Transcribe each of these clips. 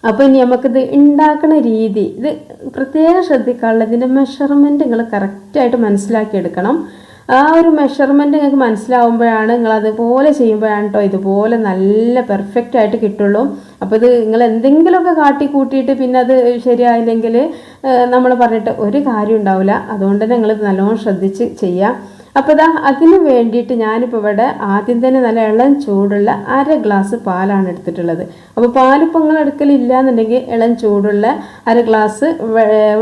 അപ്പോൾ ഇനി നമുക്കിത് ഉണ്ടാക്കുന്ന രീതി ഇത് പ്രത്യേകം ശ്രദ്ധിക്കാനുള്ളത്, ഇതിൻ്റെ മെഷർമെൻറ്റ് നിങ്ങൾ കറക്റ്റായിട്ട് മനസ്സിലാക്കിയെടുക്കണം. ആ ഒരു മെഷർമെൻറ്റ് നിങ്ങൾക്ക് മനസ്സിലാവുമ്പോഴാണ് നിങ്ങൾ അതുപോലെ ചെയ്യുമ്പോഴാണ് കേട്ടോ ഇതുപോലെ നല്ല പെർഫെക്റ്റ് ആയിട്ട് കിട്ടുള്ളൂ. അപ്പോൾ ഇത് നിങ്ങൾ എന്തെങ്കിലുമൊക്കെ കാട്ടി കൂട്ടിയിട്ട് പിന്നെ അത് ശരിയായില്ലെങ്കിൽ നമ്മൾ പറഞ്ഞിട്ട് ഒരു കാര്യം ഉണ്ടാവില്ല. അതുകൊണ്ട് തന്നെ നിങ്ങൾ നല്ലോണം ശ്രദ്ധിച്ച് ചെയ്യാം. അപ്പോൾ ഇതാ അതിന് വേണ്ടിയിട്ട് ഞാനിപ്പോൾ ഇവിടെ ആദ്യം തന്നെ നല്ല ഇളം ചൂടുള്ള 1/2 ഗ്ലാസ് പാലാണ് എടുത്തിട്ടുള്ളത്. അപ്പോൾ പാലിപ്പോൾ നിങ്ങൾ എടുക്കലില്ല എന്നുണ്ടെങ്കിൽ ഇളം ചൂടുള്ള 1/2 ഗ്ലാസ്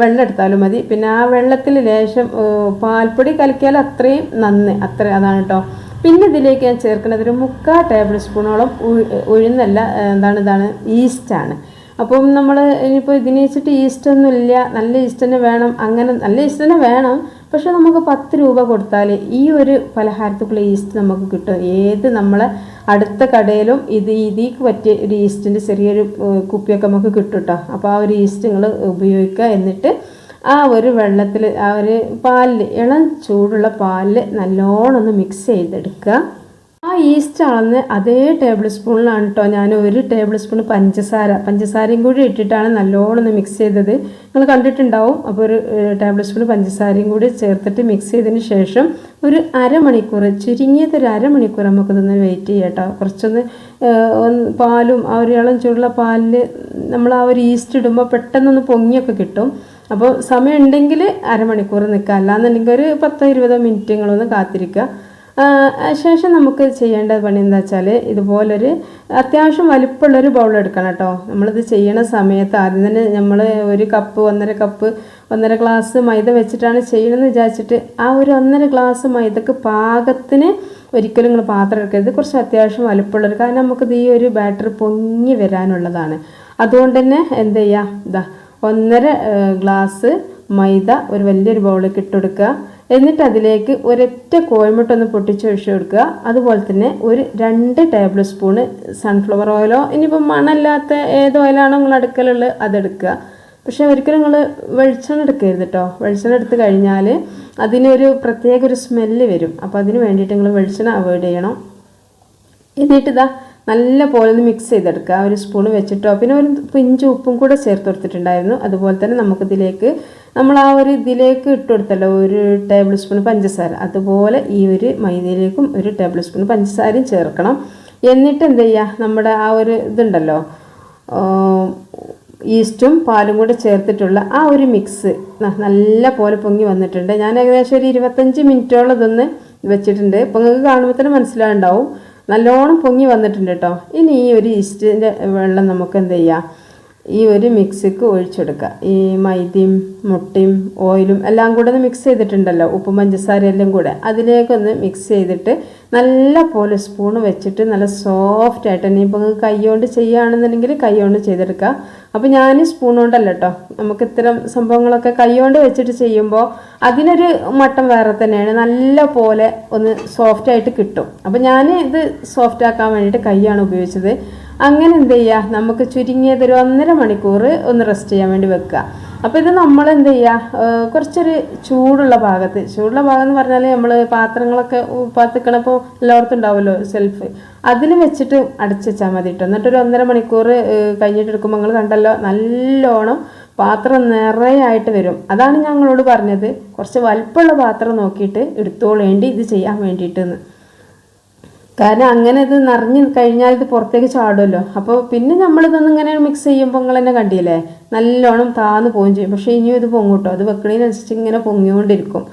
വെള്ളം എടുത്താലും മതി. പിന്നെ ആ വെള്ളത്തിൽ ലേശം പാൽപ്പൊടി കലക്കിയാൽ അത്രയും നന്ന്, അതാണ് കേട്ടോ. പിന്നെ ഇതിലേക്ക് ഞാൻ ചേർക്കുന്നത് ഒരു 3/4 ടേബിൾ സ്പൂണോളം ഉഴുന്നല്ല, ഇതാണ് ഈസ്റ്റാണ്. അപ്പം നമ്മൾ ഇനിയിപ്പോൾ ഇതിന് വെച്ചിട്ട് ഈസ്റ്റൊന്നും ഇല്ല, നല്ല ഈസ്റ്റ് തന്നെ വേണം, അങ്ങനെ നല്ല ഈസ്റ്റ് തന്നെ വേണം. പക്ഷെ നമുക്ക് 10 രൂപ കൊടുത്താൽ ഈ ഒരു പലഹാരത്തിലുള്ള ഈസ്റ്റ് നമുക്ക് കിട്ടും. ഏത് നമ്മളെ അടുത്ത കടയിലും ഇതിക്ക് പറ്റിയ ഒരു ഈസ്റ്റിൻ്റെ ചെറിയൊരു കുപ്പിയൊക്കെ നമുക്ക് കിട്ടും കേട്ടോ. അപ്പോൾ ആ ഒരു ഈസ്റ്റ് നിങ്ങൾ ഉപയോഗിക്കുക. എന്നിട്ട് ആ ഒരു വെള്ളത്തിൽ ആ ഒരു പാലിൽ ഇളം ചൂടുള്ള പാലിൽ നല്ലോണം ഒന്ന് മിക്സ് ചെയ്തെടുക്കുക. ആ ഈസ്റ്റ് അളന്ന് അതേ ടേബിൾ സ്പൂണിലാണ് കേട്ടോ ഞാൻ 1 ടേബിൾ സ്പൂൺ പഞ്ചസാരയും കൂടി ഇട്ടിട്ടാണ് നല്ലോണം ഒന്ന് മിക്സ് ചെയ്തത്. നിങ്ങൾ കണ്ടിട്ടുണ്ടാവും. അപ്പോൾ 1 ടേബിൾ സ്പൂൺ പഞ്ചസാരയും കൂടി ചേർത്തിട്ട് മിക്സ് ചെയ്തതിന് ശേഷം ഒരു അരമണിക്കൂർ, ചുരുങ്ങിയത് ഒരു അരമണിക്കൂർ നമുക്കിതൊന്ന് വെയിറ്റ് ചെയ്യാം കേട്ടോ. കുറച്ചൊന്ന് പാലും ആ ഒരു ഇളം ചൂടുള്ള പാലിൽ നമ്മൾ ആ ഒരു ഈസ്റ്റ് ഇടുമ്പോൾ പെട്ടെന്നൊന്ന് പൊങ്ങിയൊക്കെ കിട്ടും. അപ്പോൾ സമയം ഉണ്ടെങ്കിൽ അരമണിക്കൂർ നിൽക്കുക, അല്ലാന്നുണ്ടെങ്കിൽ ഒരു 10-20 മിനിറ്റുകളൊന്ന് കാത്തിരിക്കുക. ശേഷം നമുക്ക് ചെയ്യേണ്ട പണി എന്താ വെച്ചാൽ ഇതുപോലൊരു അത്യാവശ്യം വലിപ്പമുള്ളൊരു ബൗൾ എടുക്കണം കേട്ടോ. നമ്മളിത് ചെയ്യണ സമയത്ത് ആദ്യം തന്നെ നമ്മൾ 1 കപ്പ് 1.5 ഗ്ലാസ് മൈദ വെച്ചിട്ടാണ് ചെയ്യണമെന്ന് വിചാരിച്ചിട്ട് ആ ഒരു 1.5 ഗ്ലാസ് മൈദക്ക് പാകത്തിന് ഒരിക്കലും നിങ്ങൾ പാത്രം എടുക്കരുത്. കുറച്ച് അത്യാവശ്യം വലിപ്പമുള്ളൊരു, കാരണം നമുക്കിത് ഈ ഒരു ബാറ്റർ പൊങ്ങി വരാനുള്ളതാണ്. അതുകൊണ്ട് തന്നെ എന്ത് ചെയ്യുക, 1.5 ഗ്ലാസ് മൈദ ഒരു വലിയൊരു ബൗളിലേക്ക് ഇട്ടുകൊടുക്കുക. എന്നിട്ട് അതിലേക്ക് ഒരൊറ്റ കോഴിമുട്ട ഒന്ന് പൊട്ടിച്ച് ഒഴിച്ചു കൊടുക്കുക. അതുപോലെ തന്നെ ഒരു 2 ടേബിൾ സ്പൂണ് സൺഫ്ലവർ ഓയിലോ, ഇനിയിപ്പോൾ മണമില്ലാത്ത ഏത് ഓയിലാണോ നിങ്ങൾ അടുക്കലുള്ളത് അതെടുക്കുക. പക്ഷേ ഒരിക്കലും നിങ്ങൾ വെളിച്ചെണ്ണ എടുക്കരുത് കേട്ടോ. വെളിച്ചെണ്ണ എടുത്ത് കഴിഞ്ഞാൽ അതിനൊരു പ്രത്യേക ഒരു സ്മെല്ല് വരും. അപ്പോൾ അതിന് വേണ്ടിയിട്ട് നിങ്ങൾ വെളിച്ചെണ്ണ അവോയ്ഡ് ചെയ്യണം. എന്നിട്ട് നല്ല പോലെ ഒന്ന് മിക്സ് ചെയ്തെടുക്കുക. 1 സ്പൂൺ വെച്ചിട്ടോ, പിന്നെ ഒരു പിഞ്ച് ഉപ്പും കൂടെ ചേർത്ത് കൊടുത്തിട്ടുണ്ടായിരുന്നു. അതുപോലെ തന്നെ നമുക്കിതിലേക്ക് നമ്മൾ ആ ഒരു ഇതിലേക്ക് ഇട്ട് കൊടുത്തല്ലോ 1 ടേബിൾ സ്പൂൺ പഞ്ചസാര, അതുപോലെ ഈ ഒരു മൈദയിലേക്കും 1 ടേബിൾ സ്പൂൺ പഞ്ചസാരയും ചേർക്കണം. എന്നിട്ട് എന്ത് ചെയ്യുക, നമ്മുടെ ആ ഒരു ഇതുണ്ടല്ലോ ഈസ്റ്റും പാലും കൂടെ ചേർത്തിട്ടുള്ള ആ ഒരു മിക്സ് നല്ല പോലെ പൊങ്ങി വന്നിട്ടുണ്ട്. ഞാൻ ഏകദേശം ഒരു 25 മിനിറ്റോളം ഇതൊന്ന് വെച്ചിട്ടുണ്ട്. ഇപ്പോൾ നിങ്ങൾക്ക് കാണുമ്പോൾ തന്നെ മനസ്സിലാവുണ്ടാവും നല്ലോണം പൊങ്ങി വന്നിട്ടുണ്ട് കേട്ടോ. ഇനി ഈ ഒരു ഈസ്റ്റിൻ്റെ വെള്ളം നമുക്ക് എന്ത് ചെയ്യാം, ഈ ഒരു മിക്സിക്ക് ഒഴിച്ചെടുക്കുക. ഈ മൈദയും മുട്ടയും ഓയിലും എല്ലാം കൂടെ ഒന്ന് മിക്സ് ചെയ്തിട്ടുണ്ടല്ലോ, ഉപ്പും പഞ്ചസാര എല്ലാം കൂടെ അതിലേക്കൊന്ന് മിക്സ് ചെയ്തിട്ട് നല്ല പോലെ സ്പൂൺ വെച്ചിട്ട് നല്ല സോഫ്റ്റ് ആയിട്ട് തന്നെ, ഇപ്പോൾ കൈ കൊണ്ട് ചെയ്യുകയാണെന്നുണ്ടെങ്കിൽ കൈ കൊണ്ട് ചെയ്തെടുക്കുക. അപ്പോൾ ഞാൻ സ്പൂൺ കൊണ്ടല്ല കേട്ടോ, നമുക്ക് ഇത്തരം സംഭവങ്ങളൊക്കെ കൈ കൊണ്ട് വെച്ചിട്ട് ചെയ്യുമ്പോൾ അതിനൊരു മട്ടം വേറെ തന്നെയാണ്, നല്ല പോലെ ഒന്ന് സോഫ്റ്റായിട്ട് കിട്ടും. അപ്പോൾ ഞാൻ ഇത് സോഫ്റ്റ് ആക്കാൻ വേണ്ടിയിട്ട് കൈയാണ് ഉപയോഗിച്ചത്. അങ്ങനെ എന്ത് ചെയ്യുക, നമുക്ക് ചുരുങ്ങിയത് ഒരു 1.5 മണിക്കൂർ ഒന്ന് റെസ്റ്റ് ചെയ്യാൻ വേണ്ടി വെക്കുക. അപ്പോൾ ഇത് നമ്മൾ എന്ത് ചെയ്യുക, കുറച്ചൊരു ചൂടുള്ള ഭാഗം എന്ന് പറഞ്ഞാൽ നമ്മൾ പാത്രങ്ങളൊക്കെ പാത്തിക്കണപ്പോൾ എല്ലായിടത്തും ഉണ്ടാവുമല്ലോ സെൽഫ്, അതിൽ വെച്ചിട്ട് അടച്ചു വെച്ചാൽ മതി കേട്ടോ. എന്നിട്ടൊരു 1.5 മണിക്കൂർ കഴിഞ്ഞിട്ട് എടുക്കുമ്പോൾ നിങ്ങൾ കണ്ടല്ലോ നല്ലോണം പാത്രം നിറയായിട്ട് വരും. അതാണ് ഞങ്ങളോട് പറഞ്ഞത്, കുറച്ച് വലിപ്പമുള്ള പാത്രം നോക്കിയിട്ട് എടുത്തോളേണ്ടി ഇത് ചെയ്യാൻ വേണ്ടിയിട്ടെന്ന്. കാരണം അങ്ങനെ ഇത് നിറഞ്ഞ് കഴിഞ്ഞാൽ ഇത് പുറത്തേക്ക് ചാടുമല്ലോ. അപ്പോൾ പിന്നെ നമ്മളിതൊന്നും ഇങ്ങനെ മിക്സ് ചെയ്യുമ്പോൾ നിങ്ങൾ തന്നെ കണ്ടില്ലേ നല്ലോണം താന്ന് പോവുകയും ചെയ്യും. പക്ഷേ ഇനിയും ഇത് പൊങ്ങും കേട്ടോ, അത് വെക്കണതിനനുസരിച്ച് ഇങ്ങനെ പൊങ്ങിക്കൊണ്ടിരിക്കും.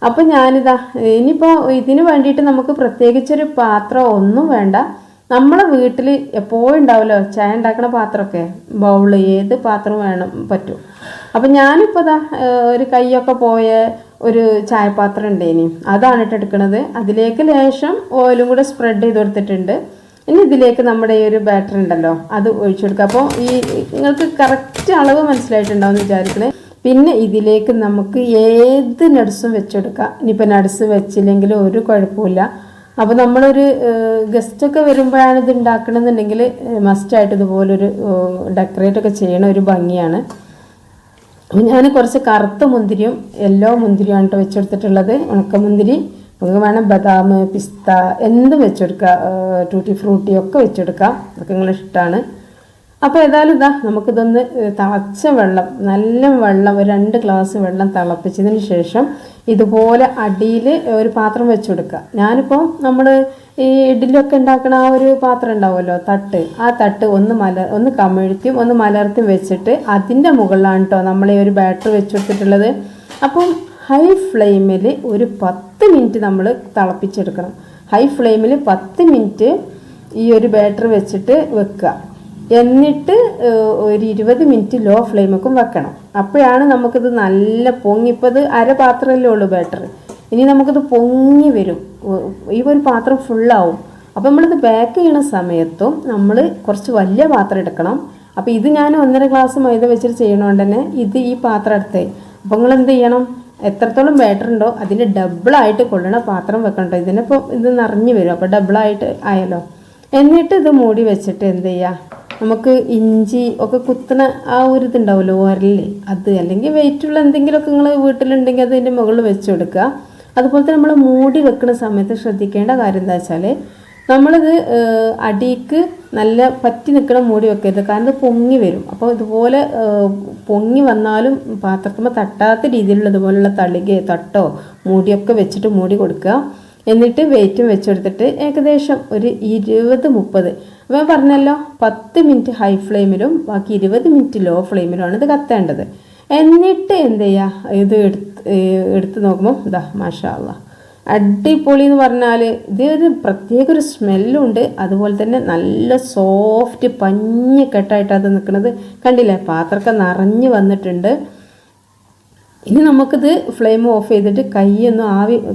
അപ്പോൾ ഞാനിതാ ഇനിയിപ്പോൾ ഇതിന് വേണ്ടിയിട്ട് നമുക്ക് പ്രത്യേകിച്ചൊരു പാത്രം ഒന്നും വേണ്ട. നമ്മളെ വീട്ടിൽ എപ്പോഴും ഉണ്ടാവുമല്ലോ ചായ ഉണ്ടാക്കുന്ന പാത്രമൊക്കെ, ബൗള്, ഏത് പാത്രം വേണം പറ്റും. അപ്പം ഞാനിപ്പോൾ ഒരു കൈയൊക്കെ പോയ ഒരു ചായപാത്രം ഉണ്ട്, ഇനി അതാണ് എടുക്കുന്നത്. അതിലേക്ക് ലേശം ഓയിലും കൂടെ സ്പ്രെഡ് ചെയ്ത് കൊടുത്തിട്ടുണ്ട്. ഇനി ഇതിലേക്ക് നമ്മുടെ ഈ ഒരു ബാറ്റർ ഉണ്ടല്ലോ അത് ഒഴിച്ചു കൊടുക്കുക. അപ്പോൾ ഈ നിങ്ങൾക്ക് കറക്റ്റ് അളവ് മനസ്സിലായിട്ടുണ്ടാവും എന്ന് വിചാരിക്കണേ. പിന്നെ ഇതിലേക്ക് നമുക്ക് ഏത് നട്സും വെച്ചെടുക്കാം. ഇനിയിപ്പോൾ നട്സ് വെച്ചില്ലെങ്കിലും ഒരു കുഴപ്പമില്ല. അപ്പോൾ നമ്മളൊരു ഗസ്റ്റൊക്കെ വരുമ്പോഴാണ് ഇത് ഉണ്ടാക്കണമെന്നുണ്ടെങ്കിൽ മസ്റ്റായിട്ട് ഇതുപോലൊരു ഡെക്കറേറ്റൊക്കെ ചെയ്യണ ഒരു ഭംഗിയാണ്. അപ്പോൾ ഞാൻ കുറച്ച് കറുത്ത മുന്തിരിയും യെല്ലോ മുന്തിരിയാണ് കേട്ടോ വെച്ചെടുത്തിട്ടുള്ളത്. ഉണക്കമുന്തിരി, നമുക്ക് വേണം ബദാം, പിസ്ത എന്തും വെച്ചെടുക്കുക, ടൂട്ടി ഫ്രൂട്ടി ഒക്കെ വെച്ചെടുക്കാം, അതൊക്കെ നിങ്ങളിഷ്ടമാണ്. അപ്പോൾ ഏതായാലും ഇതാ നമുക്കിതൊന്ന് തിളച്ച വെള്ളം, നല്ല വെള്ളം, ഒരു 2 ഗ്ലാസ് വെള്ളം തിളപ്പിച്ചതിന് ശേഷം ഇതുപോലെ അടിയിൽ ഒരു പാത്രം വെച്ച് കൊടുക്കുക. ഞാനിപ്പോൾ നമ്മൾ ഈ ഇഡ്ഡലിയൊക്കെ ഉണ്ടാക്കുന്ന ആ ഒരു പാത്രം ഉണ്ടാവുമല്ലോ, തട്ട്, ആ തട്ട് ഒന്ന് കമിഴ്ത്തിയും ഒന്ന് മലർത്തിയും വെച്ചിട്ട് അതിൻ്റെ മുകളിലാണ് കേട്ടോ നമ്മൾ ഈ ഒരു ബാറ്റർ വെച്ച് കൊടുത്തിട്ടുള്ളത്. അപ്പം ഹൈ ഫ്ലെയിമിൽ ഒരു 10 മിനിറ്റ് നമ്മൾ തിളപ്പിച്ചെടുക്കണം. ഹൈ ഫ്ലെയിമിൽ 10 മിനിറ്റ് ഈ ഒരു ബാറ്റർ വെച്ചിട്ട് വെക്കുക. എന്നിട്ട് ഒരു 20 മിനിറ്റ് ലോ ഫ്ലെയിമൊക്കെ വെക്കണം. അപ്പോഴാണ് നമുക്കിത് നല്ല പൊങ്ങി, ഇപ്പോൾ ഇത് അര പാത്രമല്ലേ ഉള്ളൂ ബാറ്റർ, ഇനി നമുക്കിത് പൊങ്ങി വരും, ഈ ഒരു പാത്രം ഫുള്ളാവും. അപ്പോൾ നമ്മളിത് ബേക്ക് ചെയ്യണ സമയത്തും നമ്മൾ കുറച്ച് വലിയ പാത്രം എടുക്കണം. അപ്പോൾ ഇത് ഞാൻ 1.5 ഗ്ലാസ് മൈദ വെച്ചിട്ട് ചെയ്യണോണ്ട് തന്നെ ഇത് ഈ പാത്രം എടുത്തേ. അപ്പോൾ നിങ്ങൾ എന്ത് ചെയ്യണം, എത്രത്തോളം ബാറ്റർ ഉണ്ടോ അതിൻ്റെ ഡബിളായിട്ട് കൊള്ളണ പാത്രം വെക്കണം കേട്ടോ. ഇതിനിപ്പോൾ ഇത് നിറഞ്ഞു വരും, അപ്പോൾ ഡബിളായിട്ട് ആയല്ലോ. എന്നിട്ട് ഇത് മൂടി വെച്ചിട്ട് എന്ത് ചെയ്യുക, നമുക്ക് ഇഞ്ചി ഒക്കെ കുത്തുന്ന ആ ഒരു ഇതുണ്ടാവുമല്ലോ ഉരലിൽ, അത് അല്ലെങ്കിൽ വെയിറ്റുള്ള എന്തെങ്കിലുമൊക്കെ നിങ്ങൾ വീട്ടിലുണ്ടെങ്കിൽ അതിൻ്റെ മുകളിൽ വെച്ച് കൊടുക്കുക. അതുപോലെ തന്നെ നമ്മൾ മൂടി വെക്കുന്ന സമയത്ത് ശ്രദ്ധിക്കേണ്ട കാര്യം എന്താ വെച്ചാൽ നമ്മളിത് അടിക്ക് നല്ല പറ്റി നിൽക്കണം, മൂടി വെക്കരുത്, കാരണം ഇത് പൊങ്ങി വരും. അപ്പോൾ ഇതുപോലെ പൊങ്ങി വന്നാലും പാത്രത്തിൽ തട്ടാത്ത രീതിയിലുള്ള ഇതുപോലുള്ള തളികയോ തട്ടോ മൂടിയൊക്കെ വെച്ചിട്ട് മൂടി കൊടുക്കുക. എന്നിട്ട് വെയിറ്റും വെച്ചെടുത്തിട്ട് ഏകദേശം ഒരു 20-30, അപ്പോൾ ഞാൻ പറഞ്ഞല്ലോ 10 മിനിറ്റ് ഹൈ ഫ്ലെയിമിലും ബാക്കി 20 മിനിറ്റ് ലോ ഫ്ലെയിമിലുമാണ് ഇത് കത്തേണ്ടത്. എന്നിട്ട് എന്ത് ചെയ്യുക, ഇത് എടുത്ത് നോക്കുമ്പോൾ ഇതാ മാഷാ അല്ലാഹ് അടിപൊളി എന്ന് പറഞ്ഞാൽ ഇതൊരു പ്രത്യേക ഒരു സ്മെല്ലുണ്ട്. അതുപോലെ തന്നെ നല്ല സോഫ്റ്റ് പഞ്ഞിക്കെട്ടായിട്ട് അത് നിൽക്കുന്നത് കണ്ടില്ലേ, പാത്രമൊക്കെ നിറഞ്ഞ് വന്നിട്ടുണ്ട്. ഇനി നമുക്കിത് ഫ്ലെയിം ഓഫ് ചെയ്തിട്ട്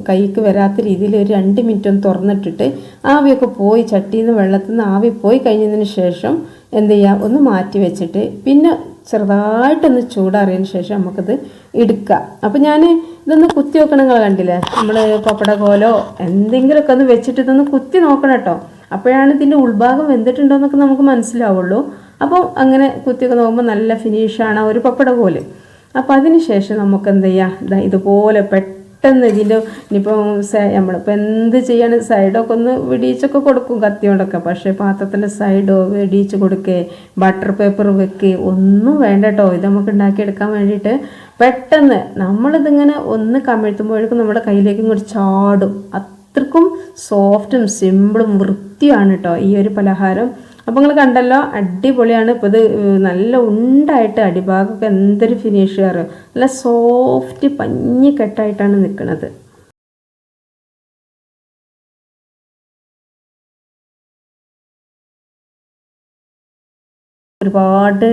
കൈക്ക് വരാത്ത രീതിയിൽ ഒരു 2 മിനിറ്റ് ഒന്ന് തുറന്നിട്ടിട്ട് ആവിയൊക്കെ പോയി, ചട്ടിയിൽ നിന്ന് വെള്ളത്തിൽ നിന്ന് ആവി പോയി കഴിഞ്ഞതിന് ശേഷം എന്ത് ചെയ്യുക, ഒന്ന് മാറ്റി വെച്ചിട്ട് പിന്നെ ചെറുതായിട്ടൊന്ന് ചൂടാറിയതിന് ശേഷം നമുക്കിത് എടുക്കാം. അപ്പോൾ ഞാൻ ഇതൊന്ന് കുത്തി നോക്കണം, നിങ്ങൾ കണ്ടില്ലേ, നമ്മൾ പപ്പട കോലോ എന്തെങ്കിലുമൊക്കെ ഒന്ന് വെച്ചിട്ട് ഇതൊന്ന് കുത്തി നോക്കണം കേട്ടോ. അപ്പോഴാണ് ഇതിൻ്റെ ഉൾഭാഗം വെന്തിട്ടുണ്ടോ എന്നൊക്കെ നമുക്ക് മനസ്സിലാവുള്ളൂ. അപ്പോൾ അങ്ങനെ കുത്തിയൊക്കെ നോക്കുമ്പോൾ നല്ല ഫിനിഷാണ് ഒരു പപ്പട കോല്. അപ്പോൾ അതിന് ശേഷം നമുക്ക് എന്ത് ചെയ്യാം, ഇതുപോലെ പെട്ടെന്ന് ഇതിൻ്റെ ഇനിയിപ്പോൾ നമ്മളിപ്പോൾ എന്ത് ചെയ്യാണ്, സൈഡൊക്കെ ഒന്ന് വെടിയിച്ചൊക്കെ കൊടുക്കും കത്തി കൊണ്ടൊക്കെ, പക്ഷേ പാത്രത്തിൻ്റെ സൈഡോ വെടിയിച്ച് കൊടുക്കേ ബട്ടർ പേപ്പർ വെക്കേ ഒന്നും വേണ്ട കേട്ടോ. ഇത് നമുക്ക് ഉണ്ടാക്കിയെടുക്കാൻ വേണ്ടിയിട്ട് പെട്ടെന്ന് നമ്മളിതിങ്ങനെ ഒന്ന് കമിഴ്ത്തുമ്പോഴേക്കും നമ്മുടെ കയ്യിലേക്ക് ഇങ്ങോട്ട് ചാടും. അത്രക്കും സോഫ്റ്റും സിമ്പിളും വൃത്തിയാണ് കേട്ടോ ഈ ഒരു പലഹാരം. അപ്പോൾ നിങ്ങൾ കണ്ടല്ലോ, അടിപൊളിയാണ്. ഇപ്പോൾ ഇത് നല്ല ഉണ്ടായിട്ട് അടിഭാഗമൊക്കെ എന്തൊരു ഫിനിഷ് കയറും, നല്ല സോഫ്റ്റ് പഞ്ഞിക്കെട്ടായിട്ടാണ് നിൽക്കുന്നത്. ഒരുപാട്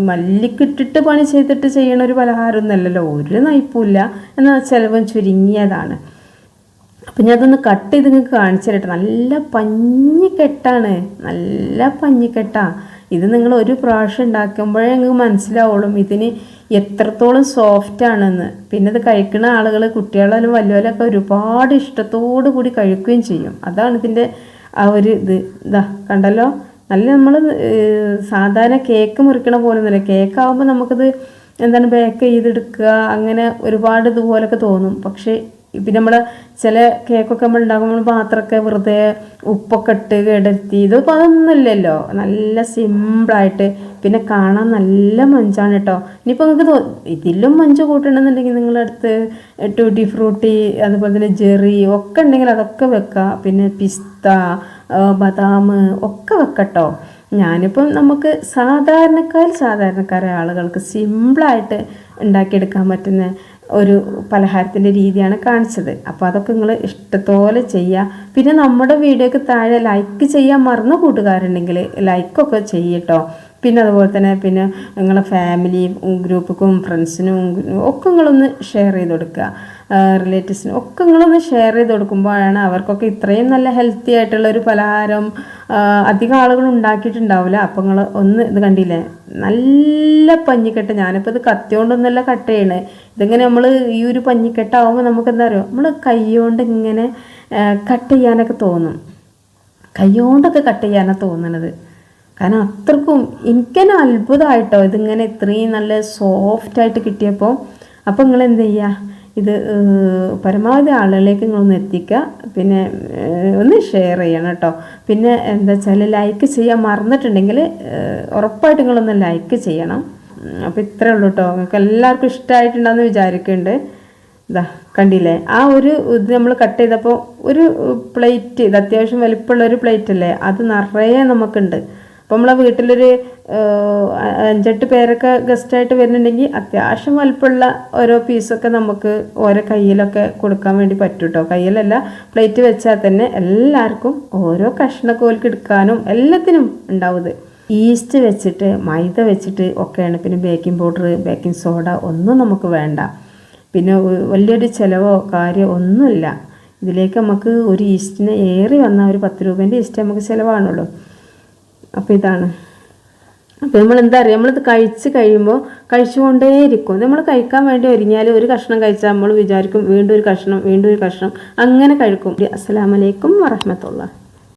മല്ലിക്കിട്ടിട്ട് പണി ചെയ്തിട്ട് ചെയ്യണ ഒരു പലഹാരമൊന്നുമല്ലല്ലോ, ഒരു നയിപ്പില്ല, എന്നാൽ ചിലവും ചുരുങ്ങിയതാണ്. അപ്പം ഞാൻ അതൊന്ന് കട്ട് ചെയ്ത് നിങ്ങൾക്ക് കാണിച്ചു തരട്ടെ. നല്ല പഞ്ഞിക്കെട്ടാണ്, നല്ല പഞ്ഞിക്കെട്ടാ. ഇത് നിങ്ങൾ ഒരു പ്രാവശ്യം ഉണ്ടാക്കുമ്പോഴേ നിങ്ങൾക്ക് മനസ്സിലാവുള്ളൂ ഇതിന് എത്രത്തോളം സോഫ്റ്റ് ആണെന്ന്. പിന്നെ ഇത് കഴിക്കുന്ന ആളുകൾ, കുട്ടികളായാലും വലിയവരൊക്കെ ഒരുപാട് ഇഷ്ടത്തോടു കൂടി കഴിക്കുകയും ചെയ്യും. അതാണ് ഇതിൻ്റെ ആ ഒരു ഇത്. ഇതാ കണ്ടല്ലോ, നല്ല നമ്മൾ സാധാരണ കേക്ക് മുറിക്കണ പോലെ ഒന്നുമില്ല. കേക്കാവുമ്പോൾ നമുക്കിത് എന്താണ് ബേക്ക് ചെയ്തെടുക്കുക, അങ്ങനെ ഒരുപാട് ഇതുപോലൊക്കെ തോന്നും. പക്ഷേ പിന്നെ നമ്മൾ ചില കേക്കൊക്കെ നമ്മൾ ഉണ്ടാക്കുമ്പോൾ പാത്രമൊക്കെ വെറുതെ ഉപ്പൊക്കെ ഇട്ട് കിടത്തി, ഇതിപ്പോൾ അതൊന്നുമില്ലല്ലോ, നല്ല സിമ്പിളായിട്ട്. പിന്നെ കാണാൻ നല്ല മഞ്ചാണ് കേട്ടോ. ഇനിയിപ്പോൾ നിങ്ങൾക്ക് ഇതിലും മഞ്ച് കൂട്ടണമെന്നുണ്ടെങ്കിൽ നിങ്ങളടുത്ത് ടൂട്ടി ഫ്രൂട്ടി അതുപോലെ തന്നെ ജെറി ഒക്കെ ഉണ്ടെങ്കിൽ അതൊക്കെ വെക്കുക. പിന്നെ പിസ്ത, ബദാം ഒക്കെ വെക്കട്ടോ. ഞാനിപ്പം നമുക്ക് സാധാരണക്കാരായ ആളുകൾക്ക് സിമ്പിളായിട്ട് ഉണ്ടാക്കിയെടുക്കാൻ പറ്റുന്ന ഒരു പലഹാരത്തിൻ്റെ രീതിയാണ് കാണിച്ചത്. അപ്പോൾ അതൊക്കെ നിങ്ങൾ ഇഷ്ടത്തോലെ ചെയ്യുക. പിന്നെ നമ്മുടെ വീഡിയോക്ക് താഴെ ലൈക്ക് ചെയ്യാൻ മറന്ന കൂട്ടുകാരുണ്ടെങ്കിൽ ലൈക്കൊക്കെ ചെയ്യട്ടോ. പിന്നെ അതുപോലെ തന്നെ പിന്നെ നിങ്ങളെ ഫാമിലി ഗ്രൂപ്പിനും ഫ്രണ്ട്സിനും ഒക്കെ നിങ്ങളൊന്ന് ഷെയർ ചെയ്ത് കൊടുക്കുക. റിലേറ്റീവ്സിനും ഒക്കെ നിങ്ങളൊന്ന് ഷെയർ ചെയ്ത് കൊടുക്കുമ്പോഴാണ് അവർക്കൊക്കെ ഇത്രയും നല്ല ഹെൽത്തി ആയിട്ടുള്ളൊരു പലഹാരം അധികം ആളുകൾ ഉണ്ടാക്കിയിട്ടുണ്ടാവില്ല. അപ്പോൾ നിങ്ങൾ ഒന്ന് ഇത് കണ്ടില്ലേ, നല്ല പഞ്ഞിക്കെട്ട്. ഞാനിപ്പോൾ ഇത് കത്തിയോണ്ടൊന്നല്ല കട്ട് ചെയ്യണേ. ഇതിങ്ങനെ നമ്മൾ ഈ ഒരു പഞ്ഞിക്കെട്ടാവുമ്പോൾ നമുക്ക് എന്താ പറയുക, നമ്മൾ കൈകൊണ്ട് ഇങ്ങനെ കട്ട് ചെയ്യാനൊക്കെ തോന്നും. കൈകൊണ്ടൊക്കെ കട്ട് ചെയ്യാനാണ് തോന്നണത്. കാരണം അത്രക്കും എനിക്ക് തന്നെ അത്ഭുതമായിട്ടോ ഇതിങ്ങനെ ഇത്രയും നല്ല സോഫ്റ്റായിട്ട് കിട്ടിയപ്പോൾ. അപ്പോൾ നിങ്ങൾ എന്ത് ചെയ്യുക, ഇത് പരമാവധി ആളുകളിലേക്ക് നിങ്ങളൊന്ന് എത്തിക്കുക. പിന്നെ ഒന്ന് ഷെയർ ചെയ്യണം കേട്ടോ. പിന്നെ എന്താ വെച്ചാൽ ലൈക്ക് ചെയ്യാൻ മറന്നിട്ടുണ്ടെങ്കിൽ ഉറപ്പായിട്ട് നിങ്ങളൊന്ന് ലൈക്ക് ചെയ്യണം. അപ്പോൾ ഇത്രേ ഉള്ളൂ കേട്ടോ. നിങ്ങൾക്ക് എല്ലാവർക്കും ഇഷ്ടമായിട്ടുണ്ടെന്ന് വിചാരിക്കുന്നുണ്ട്. ഇതാ കണ്ടില്ലേ, ആ ഒരു ഇത് നമ്മൾ കട്ട് ചെയ്തപ്പോൾ ഒരു പ്ലേറ്റ്, ഇത് അത്യാവശ്യം വലിപ്പമുള്ളൊരു പ്ലേറ്റ് അല്ലേ, അത് നിറയെ നമുക്കുണ്ട്. അപ്പോൾ നമ്മളെ വീട്ടിലൊരു 5-8 പേരൊക്കെ ഗസ്റ്റായിട്ട് വരുന്നുണ്ടെങ്കിൽ അത്യാവശ്യം വലിപ്പമുള്ള ഓരോ പീസൊക്കെ നമുക്ക് ഓരോ കയ്യിലൊക്കെ കൊടുക്കാൻ വേണ്ടി പറ്റും കേട്ടോ. കയ്യിലല്ല, പ്ലേറ്റ് വെച്ചാൽ തന്നെ എല്ലാവർക്കും ഓരോ കഷ്ണമൊക്കെ ഓൽക്ക് എടുക്കാനും എല്ലാത്തിനും ഉണ്ടാവും. ഈസ്റ്റ് വെച്ചിട്ട് മൈദ വെച്ചിട്ട് ഒക്കെയാണ്. പിന്നെ ബേക്കിംഗ് പൗഡർ, ബേക്കിംഗ് സോഡ ഒന്നും നമുക്ക് വേണ്ട. പിന്നെ വലിയൊരു ചിലവോ കാര്യമോ ഒന്നുമില്ല. ഇതിലേക്ക് നമുക്ക് ഒരു ഈസ്റ്റിന് ഏറി വന്നാൽ ഒരു 10 രൂപേൻ്റെ ഈസ്റ്റ് നമുക്ക് ചിലവാണുള്ളൂ. അപ്പോൾ ഇതാണ്. അപ്പോൾ നമ്മൾ എന്താ പറയുക, നമ്മളിത് കഴിച്ച് കഴിയുമ്പോൾ കഴിച്ചുകൊണ്ടേയിരിക്കും. നമ്മൾ കഴിക്കാൻ വേണ്ടി ഒരുങ്ങിയാൽ ഒരു കഷ്ണം കഴിച്ചാൽ നമ്മൾ വിചാരിക്കും വീണ്ടും ഒരു കഷ്ണം, വീണ്ടും ഒരു കഷ്ണം, അങ്ങനെ കഴിക്കും. അസ്സലാമു അലൈക്കും വറഹ്മത്തുള്ളാഹി.